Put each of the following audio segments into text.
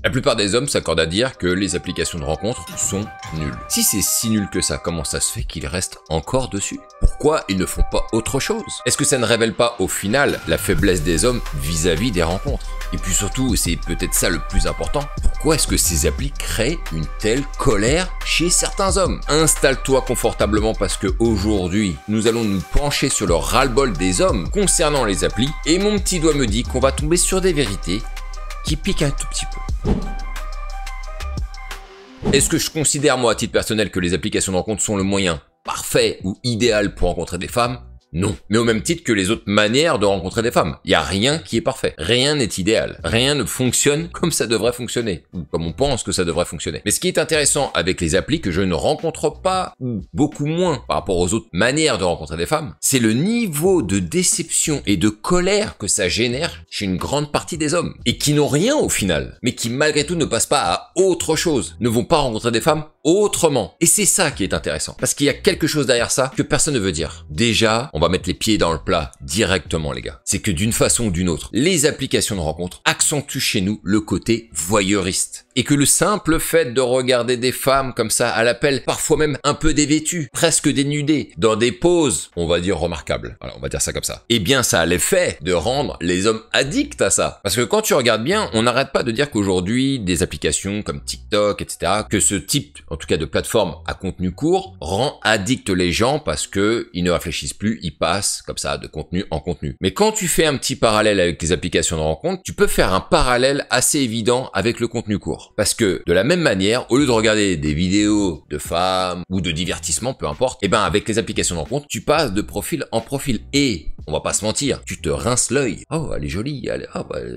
La plupart des hommes s'accordent à dire que les applications de rencontres sont nulles. Si c'est si nul que ça, comment ça se fait qu'ils restent encore dessus? Pourquoi ils ne font pas autre chose? Est-ce que ça ne révèle pas au final la faiblesse des hommes vis-à-vis des rencontres? Et puis surtout, c'est peut-être ça le plus important, pourquoi est-ce que ces applis créent une telle colère chez certains hommes? Installe-toi confortablement parce que aujourd'hui, nous allons nous pencher sur le ras-le-bol des hommes concernant les applis et mon petit doigt me dit qu'on va tomber sur des vérités qui piquent un tout petit peu. Est-ce que je considère moi à titre personnel que les applications de rencontre sont le moyen parfait ou idéal pour rencontrer des femmes? Non. Mais au même titre que les autres manières de rencontrer des femmes. Il n'y a rien qui est parfait. Rien n'est idéal. Rien ne fonctionne comme ça devrait fonctionner. Ou comme on pense que ça devrait fonctionner. Mais ce qui est intéressant avec les applis que je ne rencontre pas, ou beaucoup moins par rapport aux autres manières de rencontrer des femmes, c'est le niveau de déception et de colère que ça génère chez une grande partie des hommes. Et qui n'ont rien au final. Mais qui malgré tout ne passent pas à autre chose. Ne vont pas rencontrer des femmes autrement. Et c'est ça qui est intéressant. Parce qu'il y a quelque chose derrière ça que personne ne veut dire. Déjà, on va mettre les pieds dans le plat directement les gars. C'est que d'une façon ou d'une autre, les applications de rencontre accentuent chez nous le côté voyeuriste. Et que le simple fait de regarder des femmes comme ça à l'appel, parfois même un peu dévêtues, presque dénudées, dans des poses, on va dire remarquables. Voilà, on va dire ça comme ça. Eh bien ça a l'effet de rendre les hommes addicts à ça. Parce que quand tu regardes bien, on n'arrête pas de dire qu'aujourd'hui, des applications comme TikTok, etc., que ce type, en tout cas de plateforme à contenu court, rend addict les gens parce que ils ne réfléchissent plus, ils passent comme ça de contenu en contenu. Mais quand tu fais un petit parallèle avec les applications de rencontre, tu peux faire un parallèle assez évident avec le contenu court. Parce que de la même manière, au lieu de regarder des vidéos de femmes ou de divertissement, peu importe, et ben avec les applications de rencontre, tu passes de profil en profil et on va pas se mentir, tu te rinces l'œil. Oh, elle est jolie, elle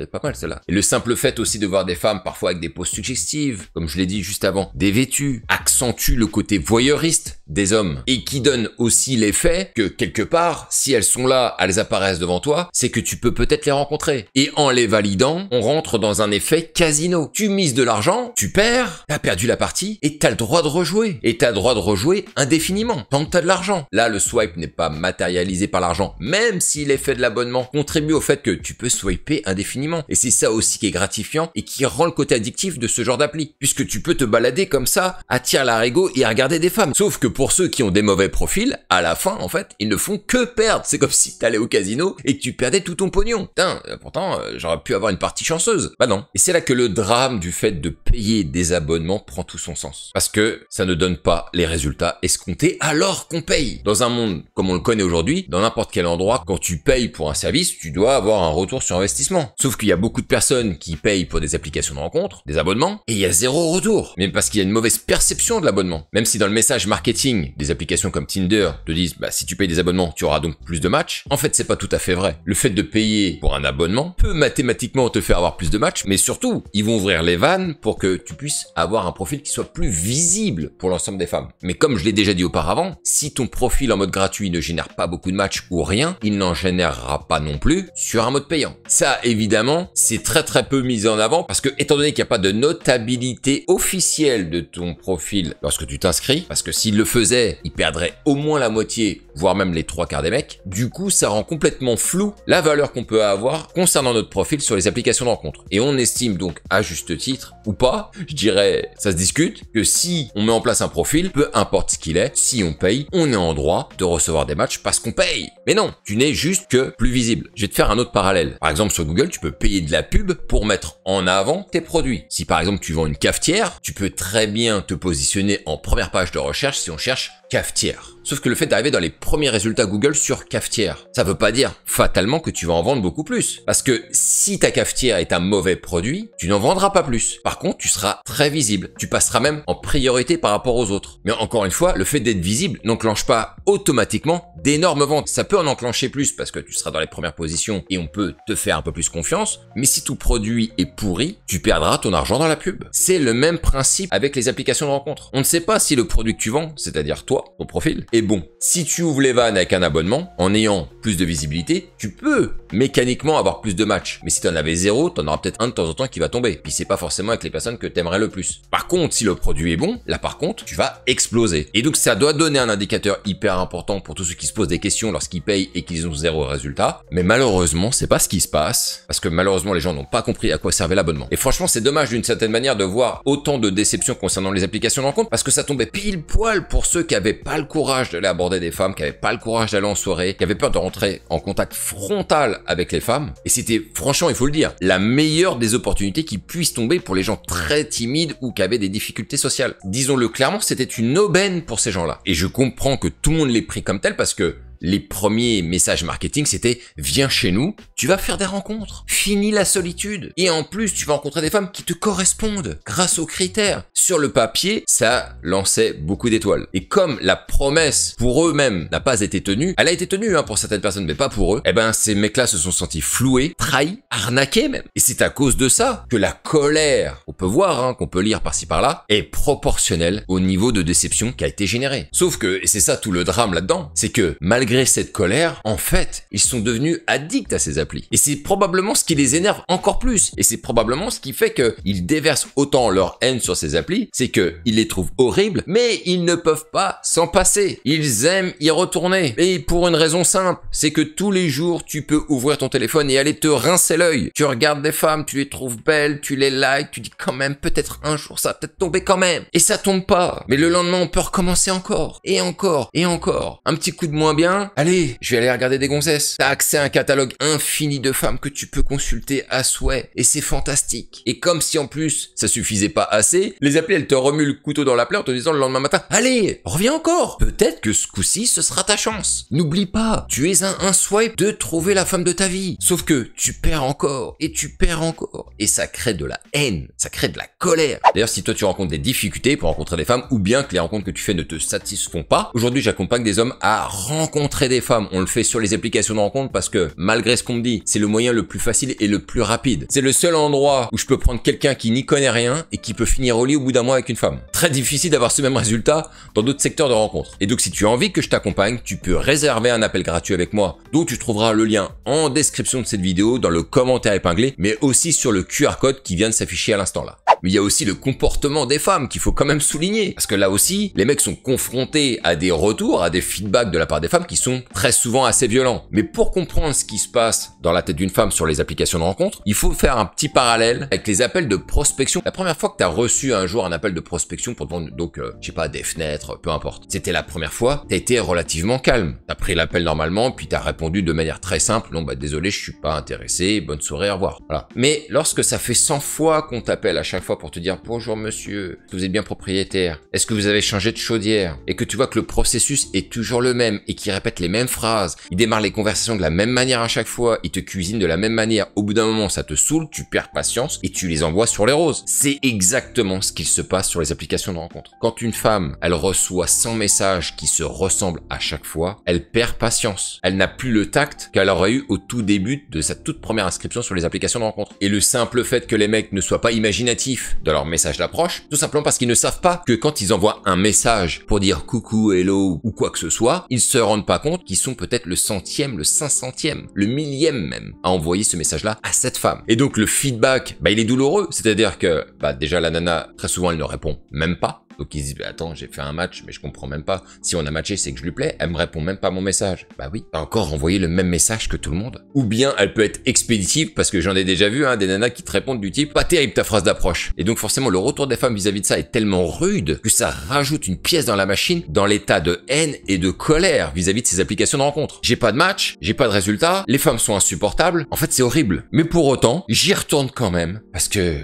est pas mal celle-là. Et le simple fait aussi de voir des femmes parfois avec des poses suggestives, comme je l'ai dit juste avant, dévêtues, accentue le côté voyeuriste des hommes et qui donne aussi l'effet que quelque part, si elles sont là, elles apparaissent devant toi, c'est que tu peux peut-être les rencontrer. Et en les validant, on rentre dans un effet casino. Tu mises de l'argent, tu perds, t'as perdu la partie et t'as le droit de rejouer. Et t'as le droit de rejouer indéfiniment, tant que t'as de l'argent. Là, le swipe n'est pas matérialisé par l'argent, même si l'effet de l'abonnement contribue au fait que tu peux swiper indéfiniment. Et c'est ça aussi qui est gratifiant et qui rend le côté addictif de ce genre d'appli. Puisque tu peux te balader comme ça, à tire-larigot et à regarder des femmes. Sauf que pour ceux qui ont des mauvais profils, à la fin, en fait, ils ne font que perdre. C'est comme si t'allais au casino et que tu perdais tout ton pognon. Putain, pourtant, j'aurais pu avoir une partie chanceuse. Bah non. Et c'est là que le drame du fait de payer des abonnements prend tout son sens. Parce que ça ne donne pas les résultats escomptés alors qu'on paye. Dans un monde comme on le connaît aujourd'hui, dans n'importe quel endroit, quand tu payes pour un service, tu dois avoir un retour sur investissement. Sauf qu'il y a beaucoup de personnes qui payent pour des applications de rencontre, des abonnements, et il y a zéro retour. Même parce qu'il y a une mauvaise perception de l'abonnement. Même si dans le message marketing, des applications comme Tinder te disent, bah, si tu payes des abonnements, tu auras donc plus de matchs. En fait, c'est pas tout à fait vrai. Le fait de payer pour un abonnement peut mathématiquement te faire avoir plus de matchs, mais surtout, ils vont ouvrir les vannes pour que tu puisses avoir un profil qui soit plus visible pour l'ensemble des femmes. Mais comme je l'ai déjà dit auparavant, si ton profil en mode gratuit ne génère pas beaucoup de matchs ou rien, il n'en générera pas non plus sur un mode payant. Ça, évidemment, c'est très peu mis en avant parce que, étant donné qu'il n'y a pas de notabilité officielle de ton profil lorsque tu t'inscris, parce que s'il le faisait, il perdrait au moins la moitié, voire même les 3/4 des mecs, du coup, ça rend complètement flou la valeur qu'on peut avoir concernant notre profil sur les applications de rencontre. Et on estime donc, à juste titre, ou pas, je dirais, ça se discute, que si on met en place un profil, peu importe ce qu'il est, si on paye, on est en droit de recevoir des matchs parce qu'on paye. Mais non, tu n'es juste que plus visible. Je vais te faire un autre parallèle. Par exemple, sur Google, tu peux payer de la pub pour mettre en avant tes produits. Si par exemple, tu vends une cafetière, tu peux très bien te positionner en première page de recherche si on cherche cafetière. Sauf que le fait d'arriver dans les premiers résultats Google sur cafetière, ça veut pas dire fatalement que tu vas en vendre beaucoup plus. Parce que si ta cafetière est un mauvais produit, tu n'en vendras pas plus. Par contre, tu seras très visible. Tu passeras même en priorité par rapport aux autres. Mais encore une fois, le fait d'être visible n'enclenche pas automatiquement d'énormes ventes. Ça peut en enclencher plus parce que tu seras dans les premières positions et on peut te faire un peu plus confiance. Mais si ton produit est pourri, tu perdras ton argent dans la pub. C'est le même principe avec les applications de rencontre. On ne sait pas si le produit que tu vends, c'est-à-dire toi, toi, ton profil, est bon. Si tu ouvres les vannes avec un abonnement, en ayant plus de visibilité, tu peux mécaniquement avoir plus de matchs. Mais si tu en avais 0, tu en auras peut-être un de temps en temps qui va tomber. Puis c'est pas forcément avec les personnes que tu aimerais le plus. Par contre, si le produit est bon, là par contre, tu vas exploser. Et donc ça doit donner un indicateur hyper important pour tous ceux qui se posent des questions lorsqu'ils payent et qu'ils ont 0 résultat. Mais malheureusement, c'est pas ce qui se passe. Parce que malheureusement, les gens n'ont pas compris à quoi servait l'abonnement. Et franchement, c'est dommage d'une certaine manière de voir autant de déceptions concernant les applications de rencontre parce que ça tombait pile poil pour ceux qui avaient pas le courage d'aller aborder des femmes, qui avaient pas le courage d'aller en soirée, qui avaient peur de rentrer en contact frontal avec les femmes. Et c'était, franchement, il faut le dire, la meilleure des opportunités qui puissent tomber pour les gens très timides ou qui avaient des difficultés sociales. Disons-le clairement, c'était une aubaine pour ces gens-là. Et je comprends que tout le monde l'ait pris comme tel parce que les premiers messages marketing, c'était « Viens chez nous, tu vas faire des rencontres, finis la solitude. Et en plus, tu vas rencontrer des femmes qui te correspondent grâce aux critères. » Sur le papier, ça lançait beaucoup d'étoiles. Et comme la promesse pour eux-mêmes n'a pas été tenue, elle a été tenue pour certaines personnes, mais pas pour eux, eh ben ces mecs-là se sont sentis floués, trahis, arnaqués même. Et c'est à cause de ça que la colère, qu'on peut voir, qu'on peut lire par-ci par-là, est proportionnelle au niveau de déception qui a été généré. Sauf que, et c'est ça tout le drame là-dedans, c'est que malgré cette colère, en fait, ils sont devenus addicts à ces applis. Et c'est probablement ce qui les énerve encore plus. Et c'est probablement ce qui fait qu'ils déversent autant leur haine sur ces applis, c'est qu'ils les trouvent horribles, mais ils ne peuvent pas s'en passer. Ils aiment y retourner. Et pour une raison simple, c'est que tous les jours, tu peux ouvrir ton téléphone et aller te rincer l'œil. Tu regardes des femmes, tu les trouves belles, tu les likes, tu dis quand même, peut-être un jour, ça va peut-être tomber quand même. Et ça tombe pas. Mais le lendemain, on peut recommencer encore. Et encore. Et encore. Un petit coup de moins bien. Allez, je vais aller regarder des gonzesses. T'as accès à un catalogue infini de femmes que tu peux consulter à souhait. Et c'est fantastique. Et comme si en plus, ça suffisait pas assez, les applis, elles te remuent le couteau dans la plaie en te disant le lendemain matin, allez, reviens encore. Peut-être que ce coup-ci, ce sera ta chance. N'oublie pas, tu es un swipe de trouver la femme de ta vie. Sauf que tu perds encore. Et tu perds encore. Et ça crée de la haine. Ça crée de la colère. D'ailleurs, si toi tu rencontres des difficultés pour rencontrer des femmes, ou bien que les rencontres que tu fais ne te satisfont pas, aujourd'hui j'accompagne des hommes à rencontrer des femmes. On le fait sur les applications de rencontre parce que, malgré ce qu'on me dit, c'est le moyen le plus facile et le plus rapide. C'est le seul endroit où je peux prendre quelqu'un qui n'y connaît rien et qui peut finir au lit au bout d'un mois avec une femme. Très difficile d'avoir ce même résultat dans d'autres secteurs de rencontre. Et donc, si tu as envie que je t'accompagne, tu peux réserver un appel gratuit avec moi, dont tu trouveras le lien en description de cette vidéo, dans le commentaire épinglé, mais aussi sur le QR code qui vient de s'afficher à l'instant là. Mais il y a aussi le comportement des femmes qu'il faut quand même souligner. Parce que là aussi, les mecs sont confrontés à des retours, à des feedbacks de la part des femmes qui sont très souvent assez violents. Mais pour comprendre ce qui se passe dans la tête d'une femme sur les applications de rencontre, il faut faire un petit parallèle avec les appels de prospection. La première fois que tu as reçu un jour un appel de prospection pour te vendre, donc, je sais pas, des fenêtres, peu importe. C'était la première fois, tu as été relativement calme. Tu as pris l'appel normalement, puis tu as répondu de manière très simple, non bah désolé, je suis pas intéressé, bonne soirée, au revoir. Voilà. Mais lorsque ça fait 100 fois qu'on t'appelle à chaque fois pour te dire bonjour monsieur, est-ce que vous êtes bien propriétaire, est-ce que vous avez changé de chaudière, et que tu vois que le processus est toujours le même et qu'il répète les mêmes phrases, il démarre les conversations de la même manière à chaque fois, il te cuisine de la même manière, au bout d'un moment ça te saoule, tu perds patience et tu les envoies sur les roses. C'est exactement ce qu'il se passe sur les applications de rencontre. Quand une femme, elle reçoit 100 messages qui se ressemblent à chaque fois, elle perd patience. Elle n'a plus le tact qu'elle aurait eu au tout début de sa toute première inscription sur les applications de rencontre. Et le simple fait que les mecs ne soient pas imaginatifs dans leur message d'approche, tout simplement parce qu'ils ne savent pas que quand ils envoient un message pour dire coucou, hello ou quoi que ce soit, ils se rendent pas compte qu'ils sont peut-être le centième, le 500e, le millième même à envoyer ce message-là à cette femme. Et donc le feedback, il est douloureux, c'est-à-dire que déjà la nana, très souvent elle ne répond même pas. Donc ils se disent, attends, j'ai fait un match, mais je comprends même pas. Si on a matché, c'est que je lui plais. Elle me répond même pas à mon message. Bah oui, t'as encore envoyé le même message que tout le monde. Ou bien elle peut être expéditive, parce que j'en ai déjà vu, des nanas qui te répondent du type, pas terrible ta phrase d'approche. Et donc forcément, le retour des femmes vis-à-vis de ça est tellement rude que ça rajoute une pièce dans la machine, dans l'état de haine et de colère vis-à-vis de ces applications de rencontre. J'ai pas de match, j'ai pas de résultat, les femmes sont insupportables. En fait, c'est horrible. Mais pour autant, j'y retourne quand même, parce que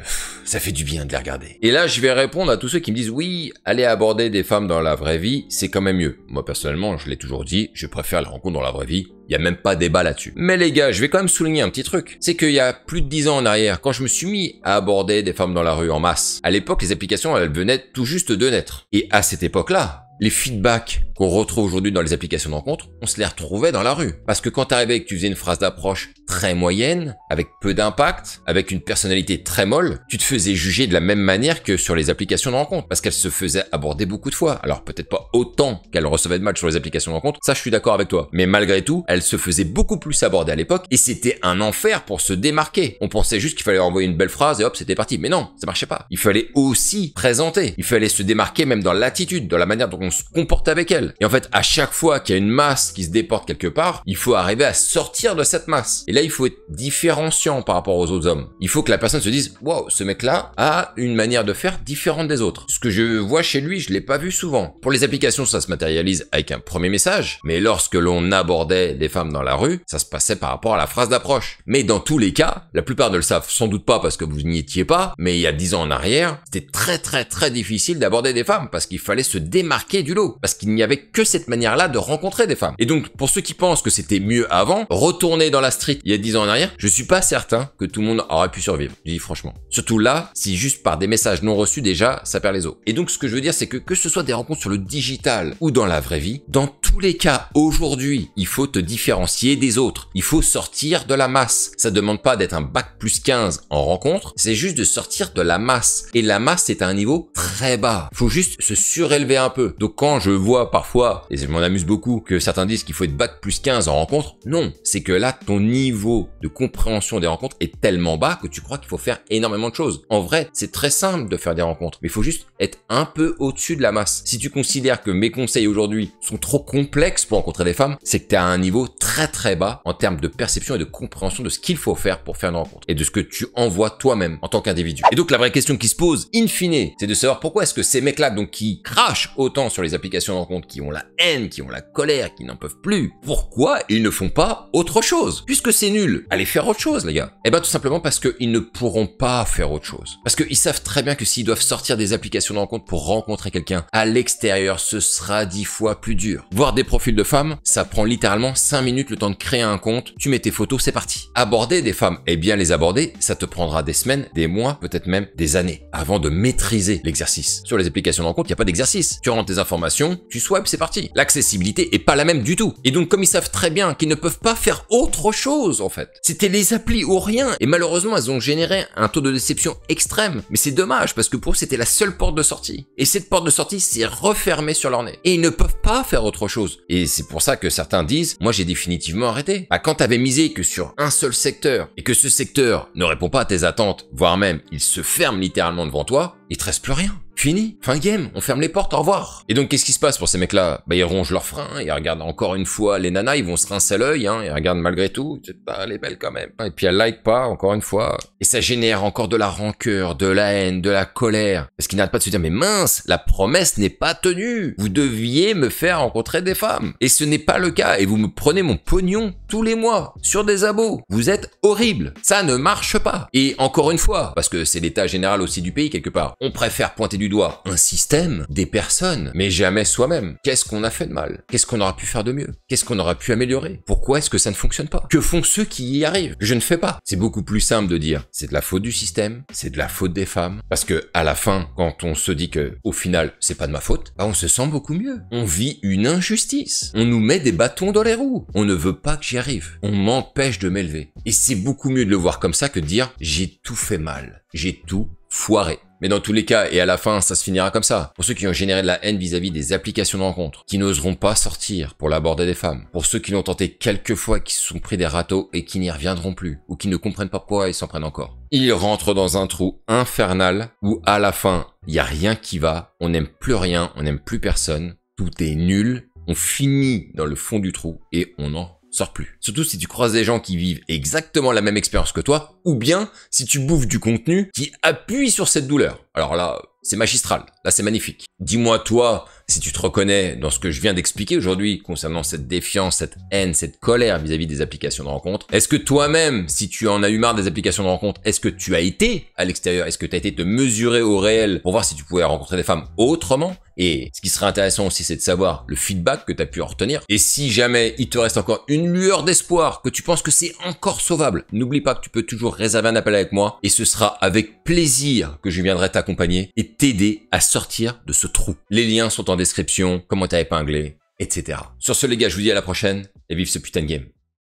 ça fait du bien de les regarder. Et là, je vais répondre à tous ceux qui me disent, oui, aller aborder des femmes dans la vraie vie, c'est quand même mieux. Moi, personnellement, je l'ai toujours dit, je préfère les rencontres dans la vraie vie. Il y a même pas débat là-dessus. Mais les gars, je vais quand même souligner un petit truc. C'est qu'il y a plus de 10 ans en arrière, quand je me suis mis à aborder des femmes dans la rue en masse, à l'époque, les applications, elles venaient tout juste de naître. Et à cette époque-là, Les feedbacks qu'on retrouve aujourd'hui dans les applications de rencontre, on se les retrouvait dans la rue. Parce que quand t'arrivais et que tu faisais une phrase d'approche très moyenne, avec peu d'impact, avec une personnalité très molle, tu te faisais juger de la même manière que sur les applications de rencontre. Parce qu'elle se faisait aborder beaucoup de fois. Alors peut-être pas autant qu'elle recevait de matchs sur les applications de rencontre, ça je suis d'accord avec toi. Mais malgré tout, elle se faisait beaucoup plus aborder à l'époque et c'était un enfer pour se démarquer. On pensait juste qu'il fallait envoyer une belle phrase et hop, c'était parti. Mais non, ça marchait pas. Il fallait aussi présenter. Il fallait se démarquer même dans l'attitude, dans la manière dont on se comporte avec elle. Et en fait, à chaque fois qu'il y a une masse qui se déporte quelque part, il faut arriver à sortir de cette masse. Et là, il faut être différenciant par rapport aux autres hommes. Il faut que la personne se dise, waouh, ce mec-là a une manière de faire différente des autres. Ce que je vois chez lui, je l'ai pas vu souvent. Pour les applications, ça se matérialise avec un premier message. Mais lorsque l'on abordait des femmes dans la rue, ça se passait par rapport à la phrase d'approche. Mais dans tous les cas, la plupart ne le savent sans doute pas parce que vous n'y étiez pas, mais il y a 10 ans en arrière, c'était très difficile d'aborder des femmes parce qu'il fallait se démarquer du lot. Parce qu'il n'y avait que cette manière-là de rencontrer des femmes. Et donc, pour ceux qui pensent que c'était mieux avant, retourner dans la street il y a 10 ans en arrière, je suis pas certain que tout le monde aurait pu survivre. Je dis franchement. Surtout là, si juste par des messages non reçus déjà, ça perd les os. Et donc, ce que je veux dire, c'est que ce soit des rencontres sur le digital ou dans la vraie vie, dans tous les cas, aujourd'hui, il faut te différencier des autres. Il faut sortir de la masse. Ça demande pas d'être un bac plus 15 en rencontre, c'est juste de sortir de la masse. Et la masse, c'est à un niveau très bas. Il faut juste se surélever un peu. Donc quand je vois parfois, et je m'en amuse beaucoup, que certains disent qu'il faut être bac plus 15 en rencontre, non. C'est que là, ton niveau de compréhension des rencontres est tellement bas que tu crois qu'il faut faire énormément de choses. En vrai, c'est très simple de faire des rencontres, mais il faut juste être un peu au-dessus de la masse. Si tu considères que mes conseils aujourd'hui sont trop complexes pour rencontrer des femmes, c'est que tu es à un niveau très bas en termes de perception et de compréhension de ce qu'il faut faire pour faire une rencontre et de ce que tu envoies toi-même en tant qu'individu. Et donc la vraie question qui se pose, in fine, c'est de savoir pourquoi est-ce que ces mecs-là, donc qui crachent autant sur les applications de rencontre, qui ont la haine, qui ont la colère, qui n'en peuvent plus, pourquoi ils ne font pas autre chose? Puisque c'est nul, allez faire autre chose les gars. Eh ben tout simplement parce qu'ils ne pourront pas faire autre chose. Parce qu'ils savent très bien que s'ils doivent sortir des applications de rencontre pour rencontrer quelqu'un à l'extérieur, ce sera 10 fois plus dur. Voir des profils de femmes, ça prend littéralement 5 minutes le temps de créer un compte, tu mets tes photos, c'est parti. Aborder des femmes et bien les aborder, ça te prendra des semaines, des mois, peut-être même des années, avant de maîtriser l'exercice. Sur les applications de rencontre, il n'y a pas d'exercice. Tu rentres tes informations, tu swipes, c'est parti. L'accessibilité est pas la même du tout. Et donc comme ils savent très bien qu'ils ne peuvent pas faire autre chose en fait, c'était les applis ou rien. Et malheureusement, elles ont généré un taux de déception extrême. Mais c'est dommage parce que pour eux, c'était la seule porte de sortie. Et cette porte de sortie s'est refermée sur leur nez. Et ils ne peuvent pas faire autre chose. Et c'est pour ça que certains disent, moi j'ai définitivement arrêté. Bah, quand t'avais misé que sur un seul secteur et que ce secteur ne répond pas à tes attentes, voire même il se ferme littéralement devant toi, il te reste plus rien. Fini, fin game, on ferme les portes, au revoir. Et donc qu'est-ce qui se passe pour ces mecs-là? Bah ils rongent leurs freins, ils regardent encore une fois les nanas, ils vont se rincer l'œil, ils regardent malgré tout, elle est belle quand même. Et puis elle like pas, encore une fois. Et ça génère encore de la rancœur, de la haine, de la colère. Parce qu'ils n'arrêtent pas de se dire, mais mince, la promesse n'est pas tenue. Vous deviez me faire rencontrer des femmes. Et ce n'est pas le cas, et vous me prenez mon pognon tous les mois, sur des abos. Vous êtes horrible. Ça ne marche pas. Et encore une fois, parce que c'est l'état général aussi du pays quelque part, on préfère pointer du doigt un système, des personnes, mais jamais soi-même. Qu'est-ce qu'on a fait de mal? Qu'est-ce qu'on aura pu faire de mieux? Qu'est-ce qu'on aura pu améliorer? Pourquoi est-ce que ça ne fonctionne pas? Que font ceux qui y arrivent? Je ne fais pas. C'est beaucoup plus simple de dire c'est de la faute du système, c'est de la faute des femmes, parce que à la fin, quand on se dit que au final c'est pas de ma faute, bah on se sent beaucoup mieux. On vit une injustice. On nous met des bâtons dans les roues. On ne veut pas que j'y arrive. On m'empêche de m'élever. Et c'est beaucoup mieux de le voir comme ça que de dire j'ai tout fait mal, j'ai tout foiré. Mais dans tous les cas, et à la fin, ça se finira comme ça. Pour ceux qui ont généré de la haine vis-à-vis des applications de rencontres, qui n'oseront pas sortir pour l'aborder des femmes, pour ceux qui l'ont tenté quelques fois, qui se sont pris des râteaux et qui n'y reviendront plus, ou qui ne comprennent pas pourquoi ils s'en prennent encore. Ils rentrent dans un trou infernal où à la fin, il n'y a rien qui va, on n'aime plus rien, on n'aime plus personne, tout est nul, on finit dans le fond du trou et on en sors plus. Surtout si tu croises des gens qui vivent exactement la même expérience que toi, ou bien si tu bouffes du contenu qui appuie sur cette douleur. Alors là, c'est magistral. Là, c'est magnifique. Dis-moi, toi, si tu te reconnais dans ce que je viens d'expliquer aujourd'hui concernant cette défiance, cette haine, cette colère vis-à-vis des applications de rencontre. Est-ce que toi-même, si tu en as eu marre des applications de rencontre, est-ce que tu as été à l'extérieur? Est-ce que tu as été te mesurer au réel pour voir si tu pouvais rencontrer des femmes autrement? Et ce qui serait intéressant aussi, c'est de savoir le feedback que tu as pu en retenir. Et si jamais il te reste encore une lueur d'espoir, que tu penses que c'est encore sauvable, n'oublie pas que tu peux toujours réserver un appel avec moi et ce sera avec plaisir que je viendrai t'accompagner et t'aider à sortir de ce trou. Les liens sont en description, commentaire épinglé, etc. Sur ce les gars, je vous dis à la prochaine et vive ce putain de game.